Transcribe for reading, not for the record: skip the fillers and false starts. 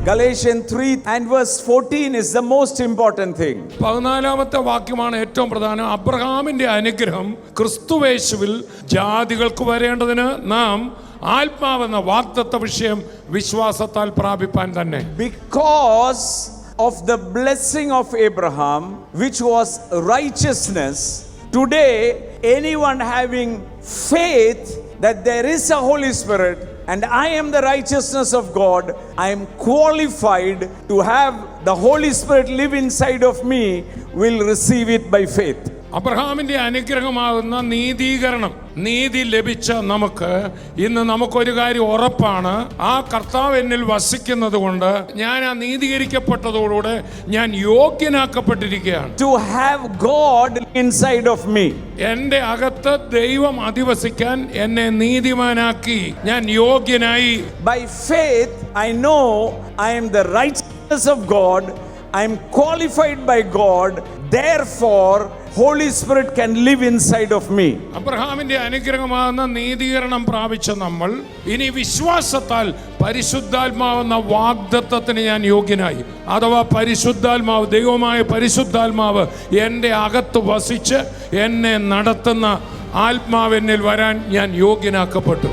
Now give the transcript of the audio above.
Galatians 3 and verse 14 is the most important thing. 14-ാമത്തെ വാക്യമാണ് ഏറ്റവും പ്രധാനം. അബ്രഹാമിന്റെ അനുഗ്രഹം ക്രിസ്തുവേശുവിൽ ജാതികൾക്ക് വരേണ്ടതിന് നാം ആത്മാവെന്ന വാഗ്ദത്ത വിഷയം വിശ്വാസത്താൽ പ്രാപിപ്പാൻ തന്നെ. Because of the blessing of Abraham, which was righteousness, today anyone having faith that there is a Holy Spirit and I am the righteousness of God, I am qualified to have the Holy Spirit live inside of me, will receive it by faith. അബ്രഹാമിന്റെ അനുഗ്രഹമാകുന്ന നീതീകരണം, നീതി ലഭിച്ച ഇന്ന് നമുക്കൊരു കാര്യം ഉറപ്പാണ്. ആ കർത്താവ് എന്നിൽ വസിക്കുന്നത് കൊണ്ട് ഞാൻ ആ നീതീകരിക്കപ്പെട്ടതോടുകൂടെ ഞാൻ യോഗ്യനാക്കപ്പെട്ടിരിക്കുകയാണ്. To have God inside of me. എന്റെ അകത്ത് ദൈവം അധിവസിക്കാൻ എന്നെ നീതിമാനാക്കി, ഞാൻ യോഗ്യനായി. By faith I know I am the righteousness of God, I am qualified by God, therefore Holy Spirit can live inside of me. അബ്രഹാമിന്റെ അനുഗ്രഹമാകുന്ന നീതീകരണം പ്രാപിച്ച നമ്മൾ ഇനി വിശ്വാസത്താൽ പരിശുദ്ധാത്മാവെന്ന വാഗ്ദത്തത്തിന് ഞാൻ യോഗ്യനായി. അഥവാ പരിശുദ്ധാത്മാവ്, ദൈവമായ പരിശുദ്ധാത്മാവ് എൻ്റെ അകത്ത് വസിച്ച് എന്നെ നടത്തുന്ന ആത്മാവെന്നിൽ വരാൻ ഞാൻ യോഗ്യനാക്കപ്പെട്ടു.